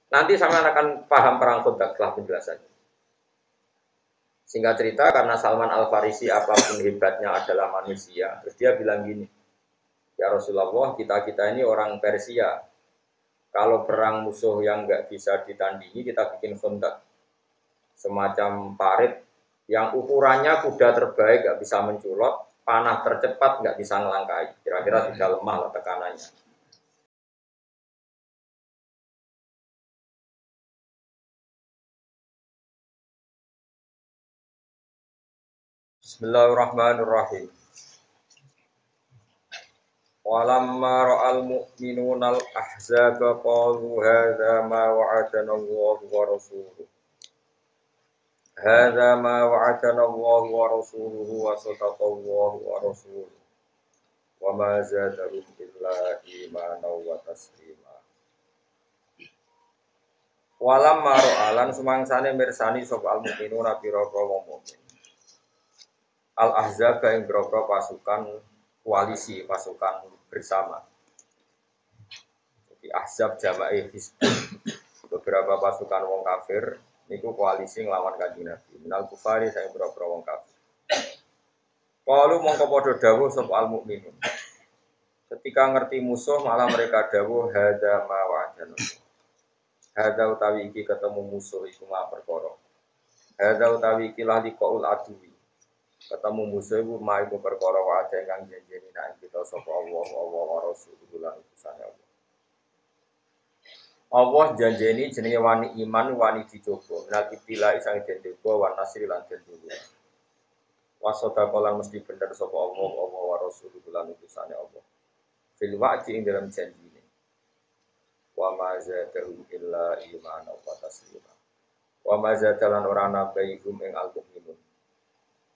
Nanti sampean akan paham perang Khandaq setelah penjelasannya. Singkat cerita, karena Salman Al Farisi apapun hebatnya adalah manusia, terus dia bilang gini, ya Rasulullah, kita ini orang Persia. Kalau perang musuh yang nggak bisa ditandingi, kita bikin Khandaq, semacam parit yang ukurannya kuda terbaik nggak bisa menculot, panah tercepat nggak bisa ngelangkai. Kira-kira sudah lemah lah tekanannya. Bismillahirrahmanirrahim. Walamma ra'al mu'minuna al-ahzaba qalu hadza ma wa'adana Allah wa rasuluhu. Hadza ma wa'adana Allah wa rasuluhu wa sadaqa Allah wa rasuluhu. Wa ma zadahum illa imanan wa taslima. Walamma ra'alan sumangsane mirsani sapa al-mu'minuna pira-pira wong mukmin. Al-ahzaba ing pira-pira pasukan koalisi, pasukan bersama. Di Ahzab jama'i Hizb. Beberapa pasukan wong kafir niku koalisi nglawan Kanjeng Nabi. Minal kufari saya pira-pira wong kafir. Qalu mongko padha dawuh sapa al mukminun. Ketika ngerti musuh malah mereka dawuh hadza ma wa'adana. Hadza utawi iki ketemu musuh iku ma perkara. Hadza utawi iki lah liqaul adui. Ketemu musuh iku ma iku perkara wa'ada kang janjeni nek kita sapa Allah wa rasuluhu lan utusane Allah. Allah janjeni jenenge wani iman, wani dicoba. Nanti pilai sang den coba, wan nasri lan den coba. Wasota kolan mesti bener sapa Allah wa rasuluh lan utusane Allah. Fil wa'di ing dalam janjine. Wa ma zadahum illa imanan wa taslima. Wa ma zadalan ora nabaihum ing al-mukminun.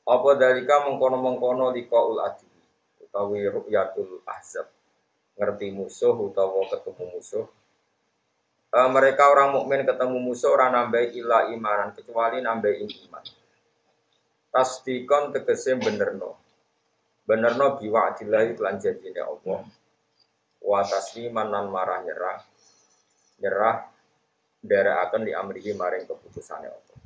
Apa dalika mengkono-mengkono liqaul adi utawi ru'yatul ahzab. Ngerti musuh utawa ketemu musuh. Mereka orang mukmin ketemu musuh orang nambah ila imanan kecuali nambahin iman. Tasdikon tegese benerno biwa adillahi lan janjine Allah. Wa tasliman lan marah nyerah nderekaken di amrihi maring keputusane Allah.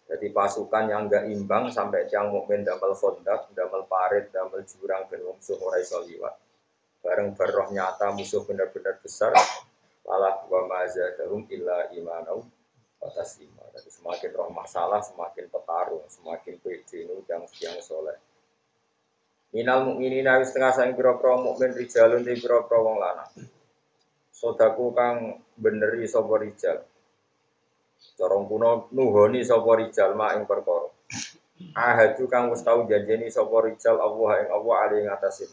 Jadi pasukan yang enggak imbang sampai tiang mukmin damel Khandaq, damel parit, damel jurang ben musuh ora iso liwat. Bareng berroh nyata musuh benar-benar besar. Malah wa mazadahum illa imanau wa taslima. Jadi semakin roh masalah, semakin petarung, semakin pede yang soleh. Minal mukminina wis setengah saing pira-pira mukmin rijalun te pira-pira wong lanang. Sodaku kang beneri sapa rijal. Corong kuno nuhoni sapa rijal mak ing perkara. Ahadu kang wis tau janjeni sapa rijal Allah ing Allah ali ing atase.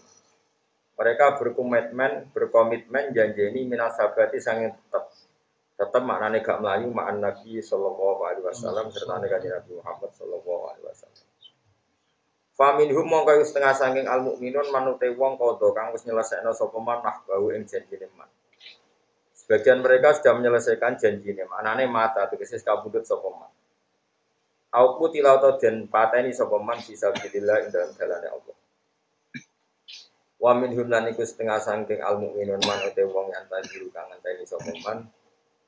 Mereka berkomitmen janjeni minasabati sanging tetap maknane gak melayu ma'an Nabi sallallahu alaihi wasallam serta Kanjeng Nabi Muhammad sallallahu alaihi wasallam. Faminhum mongko setengah sanging al mukminun manute wong kodho kang wis nyelesekno sapa man bau ing janjine man. Sebagian mereka sudah menyelesaikan janjine, maknane mata tegese kabudut sapa man. Auku tilauto den pateni sapa man bisa bilillah ing dalam dalane Allah. Wa minhum lan iku setengah sanging al mukminun manute wong yang tajiru kang ngenteni sapa man.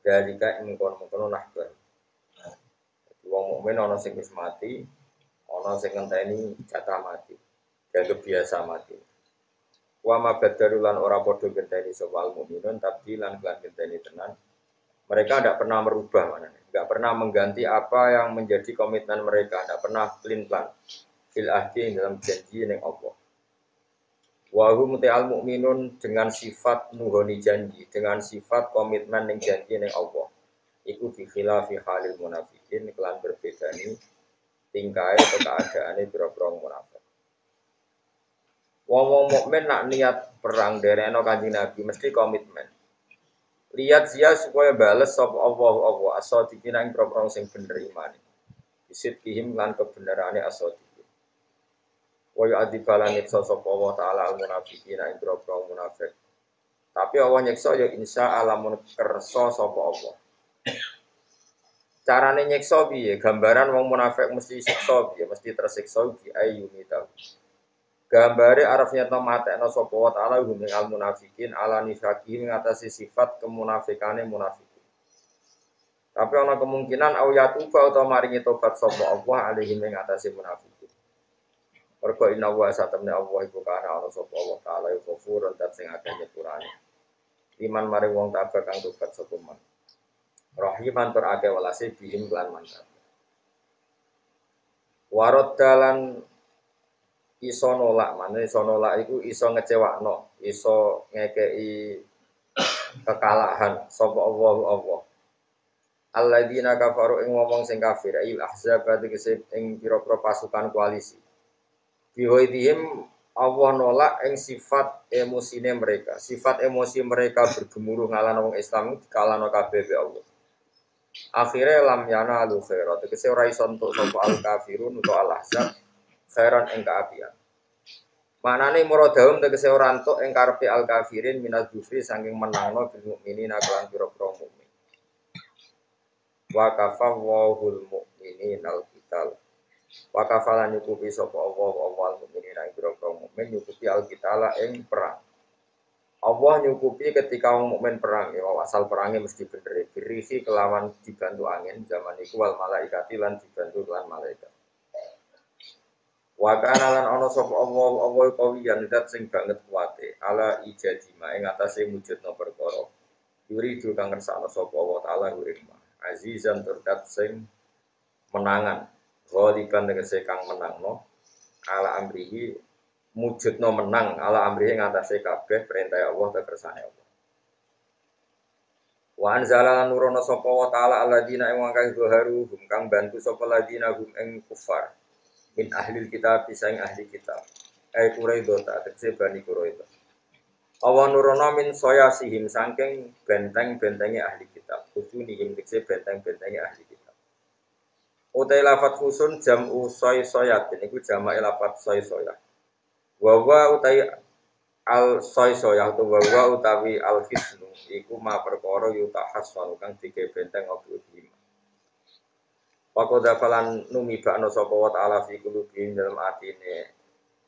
Dalika ing kono-kono nahbar. Wong mukmin ana sing wis mati, ana sing ngenteni jatah mati. Dianggap biasa mati. Wa ma badaru lan ora padha ngenteni sapa mukminun tapi lan ngenteni tenan. Mereka tidak pernah merubah maknanya. Tidak pernah mengganti apa yang menjadi komitmen mereka, tidak pernah pelin-pelan. Fil ahdi dalam janji ning Allah. Wa hum ta'al mukminun dengan sifat nuhoni janji, dengan sifat komitmen ning janji ning Allah. Iku fi khilafi halil munafikin kelan berbeda ni tingkae keadaane pira-pira munafik. Wong mukmin nak niat perang derekno Kanjeng Nabi mesti komitmen. Lihat sia supaya bales sapa Allah as-sadiqin ing pira-pira sing bener iman. Bisit kihim lan kebenarane as-sadiqin. Wa yu'adzibalan nyiksa sapa Allah taala al-munafiqin ing pira-pira munafik. Tapi Allah nyiksa ya insya Allah mun kersa sapa Allah. Carane nyiksa piye? Gambaran wong munafik mesti siksa piye? Mesti tersiksa di ayuni ta. Gambare arafnya to matekno sapa wa taala hum al munafikin ala nifaqi ngatasi sifat kemunafikane munafikin. Tapi ana kemungkinan au yatuba utawa maringi tobat sapa Allah alaihi ing ngatasi munafikin. Mergo inna wa satamna Allah iku kana ana sapa Allah taala iku ghafurun dat sing akeh nyepurane. Iman maring wong tabah kang tobat sapa man. Rahiman tur akeh welase bihim lan man. Warot dalan iso nolak, mana iso nolak itu iso ngecewakno, iso ngekei kekalahan sapa Allah. Alladzina kafaru ing ngomong sing kafir il ahzab tegese ing pira-pira pasukan koalisi. Bihoidihim Allah nolak ing sifat emosine mereka. Sifat emosi mereka bergemuruh ngalahno wong Islam dikalahno kabeh be Allah. Akhire lam yana lu khairat tegese ora iso entuk sapa al kafirun utawa al ahzab khairan ing kaapian. Manane muradahum tegese ora entuk ing karepe al kafirin minal jufri saking menangno bil mukminin kelan pira-pira mukmin. Wa kafawahul mukminin al qital. Wa kafalan nyukupi sapa Allah al mukminin ing pira-pira mukmin nyukupi al qitala ing perang. Allah nyukupi ketika wong mukmin perang ya asal perangnya mesti bener. Birisi kelawan dibantu angin zaman iku wal malaikati lan dibantu lan malaikat. Wa kana lan ana sapa Allah kawiyan zat sing banget kuwate ala ijadima ing atase wujudna perkara yuridu kang ngersakno sapa Allah taala ing azizan turdat sing menangan ghaliban tegese kang menangno ala amrihi mujudna menang ala amrihi ing atase kabeh perintah Allah ta kersane Allah. Wa anzala nurono sapa wa taala alladzina ing kang zuharu kang bantu sapa ladina hum ing kufar min ahli kitab pisang ahli kitab ai Quraidah ta tegese Bani Quraidah awan nurono min soya sihim saking benteng-bentenge ahli kitab khusunihim tegese benteng-bentenge ahli kitab utai lafat khusun jam'u soy-soyat niku jamak lafat soy-soyat wa utai al soy-soyat wa utawi al hisnu iku ma perkara yutahassalu kang dike benteng opo iki. Pakoda falan numi bakno sapa wa ta'ala fi qulubihim dalam atine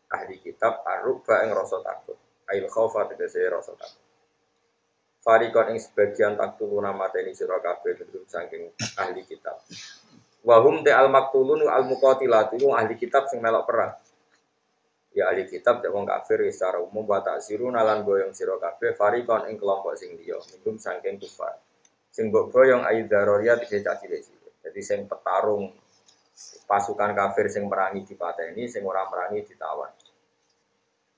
ahli kitab aruba ing rasa takut. Ail khaufa tegese rasa takut. Farikon ing sebagian taktuluna mateni sira kabeh bentuk saking ahli kitab. Wa hum ta al maktulun al muqatilatu wong ahli kitab sing melok perang. Ya ahli kitab cek wong kafir secara umum wa ta'sirun lan boyong sira kabeh farikon ing kelompok sing liya minum saking kufar. Sing mbok boyong aidaroria tegese cacile. Jadi sing petarung pasukan kafir sing merangi dipateni, sing ora merangi ditawan.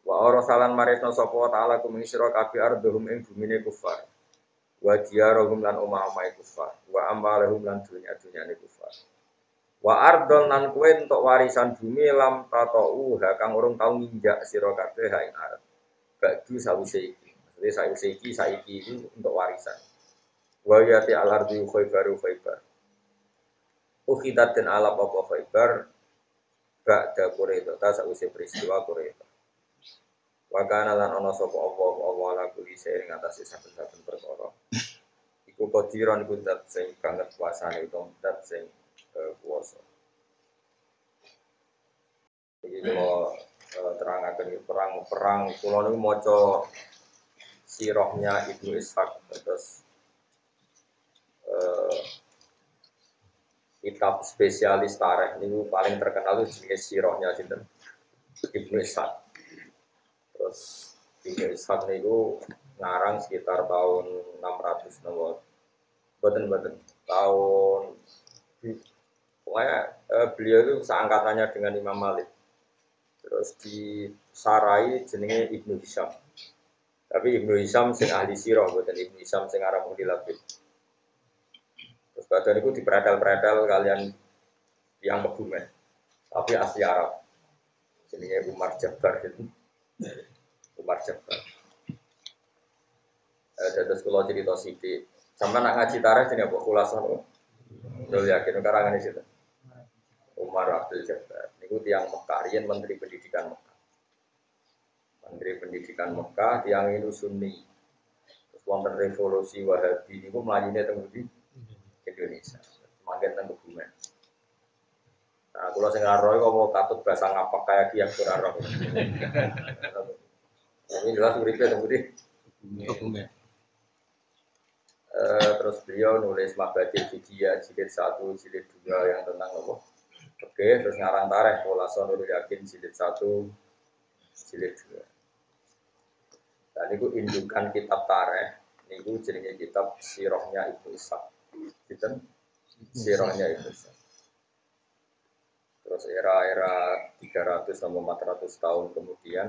Wa arasalan maresno sapa wa ta'ala kum sira kabeh ardhum ing bumine kufar. Wa diyarahum lan omah-omahe kufar. Wa amwalahum lan dunya-dunyane kufar. Wa ardon lan kowe entuk warisan bumi lam tatau kang urung tau nginjak sira kabeh ha ing arep. Badu sawise iki. Maksudnya sawise iki saiki iki untuk warisan. Wa yati al-ardi khaybaru khaybar. Ukhidat dan alap apa Khaybar ba'da Quraidah ta sakwise peristiwa Quraidah. Wa kana lan ana sapa Allah ala kulli shay'in ngatasi saben-saben perkara. Iku qadiran iku zat sing banget kuasane utawa zat sing kuwasa. Iki kula terangaken perang kula niku maca sirahnya Ibnu Ishaq terus kitab spesialis tarikh niku paling terkenal itu jenis sirahnya sinten Ibnu Ishaq. Terus Ibnu Ishaq niku ngarang sekitar tahun 600 nomor. Boten tahun pokoknya beliau itu seangkatannya dengan Imam Malik. Terus disarai jenenge Ibnu Hisham. Tapi Ibnu Hisham sing ahli sirah boten Ibnu Hisham sing arang Mulilabid. Terus badan itu diperadal-peradal kalian yang kebumen, tapi asli Arab. Jenenge Umar Jabbar itu. Umar Jabbar. Terus kalau cerita sithik, sampeyan nak ngaji tarikh jenenge apa khulasah lho. Yo yakin karangan iki. Umar Abdul Jabbar. Niku tiyang Mekah, riyen Menteri Pendidikan Mekah. Menteri Pendidikan Mekah tiyang itu Sunni. Terus wonten revolusi Wahabi niku mlayune teng Indonesia, semakin teng Kebumen. Nah, kalau sing ora roh kok mau katut bahasa ngapak kayak kiai ora roh. Ini jelas uripe kemudian. Terus beliau nulis Mabadil Fiqhiyah jilid 1, jilid 2 yang tentang apa? Oke, terus ngarang tareh Khulasan Nurul Yakin jilid 1, jilid 2. Dan itu indukan kitab tareh. Niku jenenge kitab Sirahnya Ibnu Ishaq. Gitu? Sirahnya Ibnu Ishaq. Terus era-era 300 sampai 400 tahun kemudian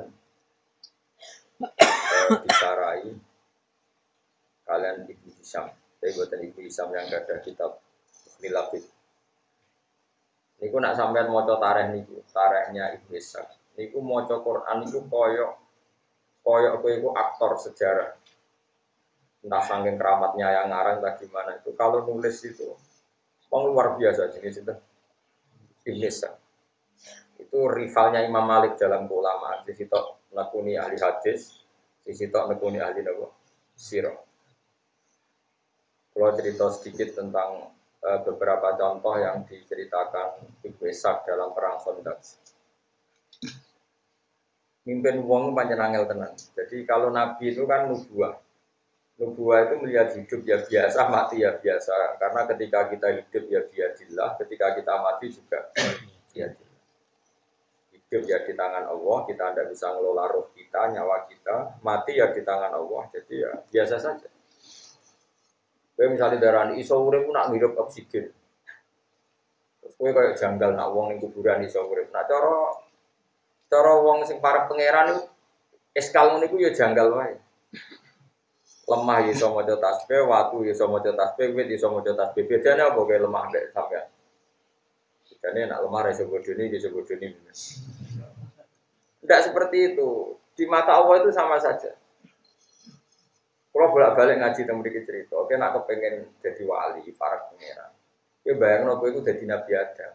disarai kalian Ibnu Hisham. Tapi buatan Ibnu Hisham yang ada kitab Khilafid. Niku nak sampean maca tareh niku, tarehnya Ibnu Ishaq. Niku maca Quran niku koyok kowe iku aktor sejarah. Entah saking keramatnya yang ngarang tadi gimana itu. Kalau nulis itu luar biasa jenis itu. Ibnu Ishaq. Itu rivalnya Imam Malik dalam ulama. Di situ nekuni ahli hadis, di situ nekuni ahli sirah. Kalau cerita sedikit tentang beberapa contoh yang diceritakan Ibnu Ishaq dalam perang Khandaq. Mimpin wong pancen angel tenan. Jadi kalau nabi itu kan nubuah. Nubuah itu melihat hidup ya biasa, mati ya biasa. Karena ketika kita hidup ya biadillah, ketika kita mati juga biadillah. Hidup ya di tangan Allah, kita tidak bisa ngelola roh kita, nyawa kita. Mati ya di tangan Allah, jadi ya biasa saja. Kowe misalnya darani iso urip nak ngirup oksigen. Terus kowe kayak janggal nak wong ning kuburan iso urip. Nah cara wong sing para pangeran niku eskal ngono iku ya janggal wae. Lemah iso maca tasbih, watu iso maca tasbih, wit iso maca tasbih. Bedane apa kayak lemah mbek sampean? Bedane nak lemah iso bodoni iso bodoni. Tidak seperti itu. Di mata Allah itu sama saja. Kalau bolak-balik ngaji temu dikit cerita, oke nak kepengen jadi wali para pangeran. Ya bayangno kowe iku dadi Nabi Adam.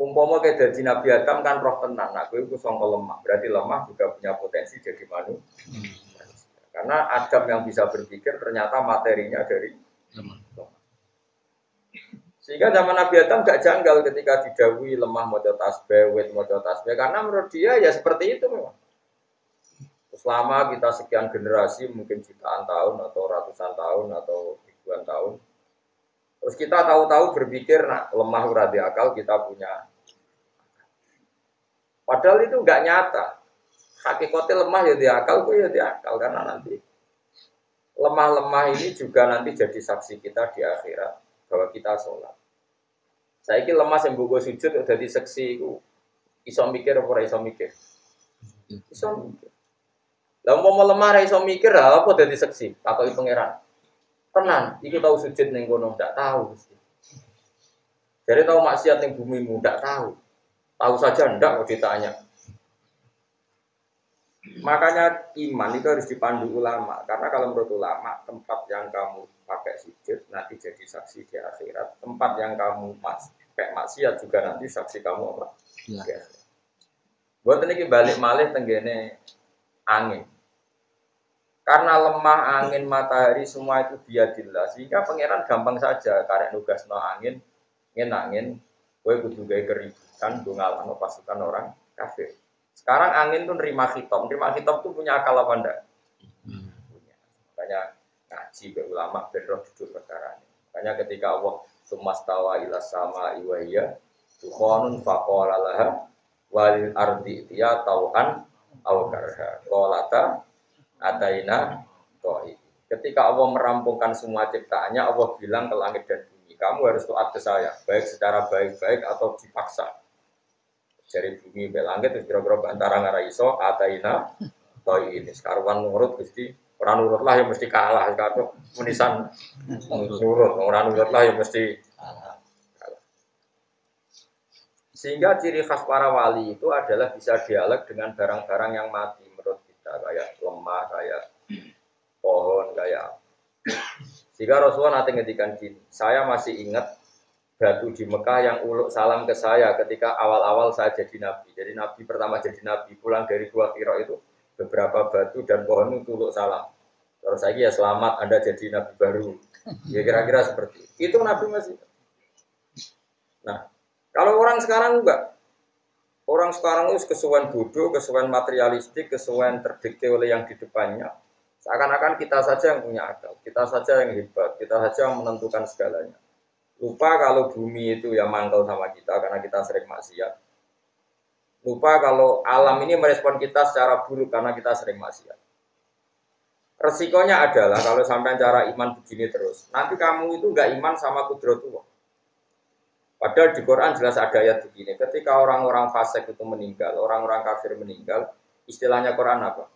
Umpama kayak dari Nabi Adam kan roh tenang, nah gue itu songkol lemah, berarti lemah juga punya potensi jadi manusia. Karena Adam yang bisa berpikir ternyata materinya dari lemah. Sehingga zaman Nabi Adam gak janggal ketika didhawuhi lemah maca tasbih, wit maca tasbih, karena menurut dia ya seperti itu memang. Selama kita sekian generasi, mungkin jutaan tahun atau ratusan tahun atau ribuan tahun. Terus kita tahu-tahu berpikir, nah lemah uradi akal kita punya. Padahal itu enggak nyata. Hakikatnya lemah ya di akal, itu ya di akal. Karena nanti lemah-lemah ini juga nanti jadi saksi kita di akhirat. Bahwa kita sholat. Saya ini lemah yang buku sujud udah di saksi itu. Iso mikir apa iso mikir? Iso mikir. Lah mau lemah iso mikir apa udah di saksi? Atau pangeran? Tenan, itu tahu sujud ning kono ndak tahu. Jadi tahu maksiat ning bumimu ndak tahu. Tahu saja ndak kok ditanya. Makanya iman itu harus dipandu ulama. Karena kalau menurut ulama, tempat yang kamu pakai sujud nanti jadi saksi di akhirat. Tempat yang kamu pakai maksiat juga nanti saksi kamu apa? Ya. Buat ini balik malih tenggene angin. Karena lemah angin, matahari, semua itu biadillah. Sehingga pangeran gampang saja karek nugasno angin, angin, kowe kudu gawe keributan, go ngalahno pasukan orang kafir. Sekarang angin tuh nerima khitab tuh punya akal apa ndak? Punya. Makanya ngaji ke ulama ben roh duduk perkara ini. Makanya ketika Allah sumastawa ila sama iwaya tukhonun faqala laha walil ardi tiya tau'an aw karha qalata ataina toi. Ketika Allah merampungkan semua ciptaannya, Allah bilang ke langit dan bumi, kamu harus taat ke saya, baik secara baik-baik atau dipaksa. Dari bumi ke langit, terus kira-kira antara ngara iso, ataina toi ini. Sekarang nurut, mesti orang nurut lah yang mesti kalah. Kalau menisan nurut, orang nurut lah yang mesti kalah. Sehingga ciri khas para wali itu adalah bisa dialog dengan barang-barang yang mati menurut kita, kayak lemah, kayak pohon, kayak. Jika Rasulullah nanti ngedikan gini, saya masih ingat batu di Mekah yang uluk salam ke saya ketika awal-awal saya jadi nabi. Jadi nabi pertama jadi nabi, pulang dari Gua Hira itu beberapa batu dan pohon itu uluk salam. Terus saya ya selamat Anda jadi nabi baru. Ya kira-kira seperti itu. Itu nabi masih. Nah, Kalau orang sekarang enggak. Orang sekarang itu kesuwen bodoh, kesuwen materialistik, kesuwen terdikte oleh yang di depannya. Seakan-akan kita saja yang punya akal, kita saja yang hebat, kita saja yang menentukan segalanya. Lupa kalau bumi itu ya mangkel sama kita karena kita sering maksiat. Lupa kalau alam ini merespon kita secara buruk karena kita sering maksiat. Resikonya adalah kalau sampai cara iman begini terus, nanti kamu itu enggak iman sama kudratullah. Padahal di Quran jelas ada ayat begini, ketika orang-orang fasik itu meninggal, orang-orang kafir meninggal, istilahnya Quran apa?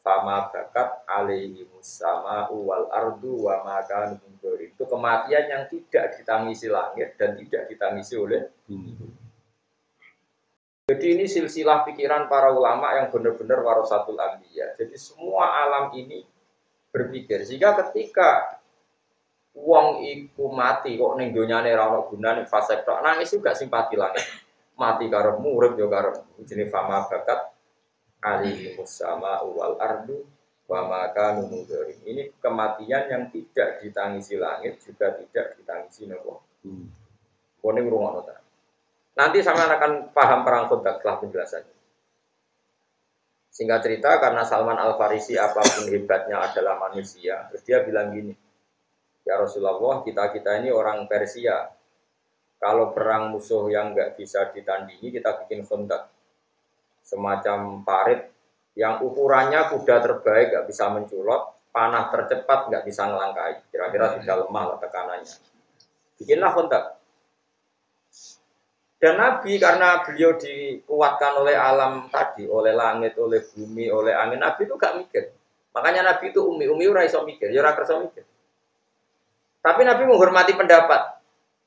Fama bakat alaihi musama wal ardu wa maka nungguri. Itu kematian yang tidak ditangisi langit dan tidak ditangisi oleh bumi. Jadi ini silsilah pikiran para ulama yang benar-benar warasatul anbiya. Jadi semua alam ini berpikir sehingga ketika wong iku mati kok ning donyane ra ono gunane fasik tok nangis juga simpati langit. Mati karo urip yo karo jenenge fama bakat alihi musama wal ardu wa maka nungguri. Ini kematian yang tidak ditangisi langit juga tidak ditangisi napa. Kone ngrungokno ta. Nanti sama akan paham perang Khandaq setelah penjelasannya. Singkat cerita karena Salman Al-Farisi apapun hebatnya adalah manusia, terus dia bilang gini, ya Rasulullah, kita ini orang Persia. Kalau perang musuh yang nggak bisa ditandingi, kita bikin Khandaq. Semacam parit yang ukurannya kuda terbaik nggak bisa menculot, panah tercepat nggak bisa ngelangkai. Kira-kira sudah lemah lah tekanannya. Bikinlah Khandaq. Dan Nabi karena beliau dikuatkan oleh alam tadi, oleh langit, oleh bumi, oleh angin, Nabi itu gak mikir. Makanya Nabi itu umi ora iso mikir, ya ora kersa mikir. Tapi Nabi menghormati pendapat.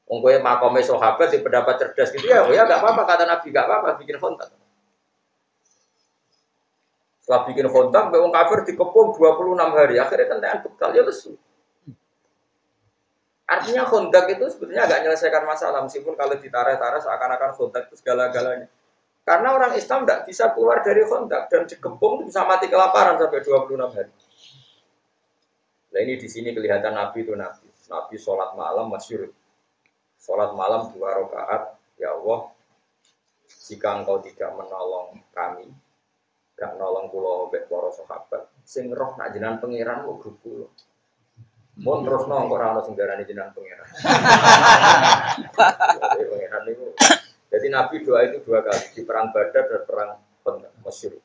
Wong kowe makome sahabat di pendapat cerdas gitu ya gak apa-apa kata Nabi, gak apa-apa bikin Khandaq. Setelah bikin Khandaq, wong kafir dikepung 26 hari, akhirnya tentean bekal ya lesu. Artinya Khandaq itu sebetulnya agak menyelesaikan masalah, meskipun kalau ditarik-tarik seakan-akan Khandaq itu segala-galanya. Karena orang Islam tidak bisa keluar dari Khandaq dan dikepung bisa mati kelaparan sampai 26 hari. Nah ini di sini kelihatan Nabi itu Nabi. Nabi sholat malam masyhur. Sholat malam 2 rakaat. Ya Allah, jika engkau tidak menolong kami, gak nolong kula mbek para sahabat, sing roh nak jenengan pangeran kok grup Mon terus nong kok ora ono sing darani jenengan pangeran. Pangeran niku. Jadi Nabi doa itu 2 kali di perang Badar dan perang Khandaq masyhur.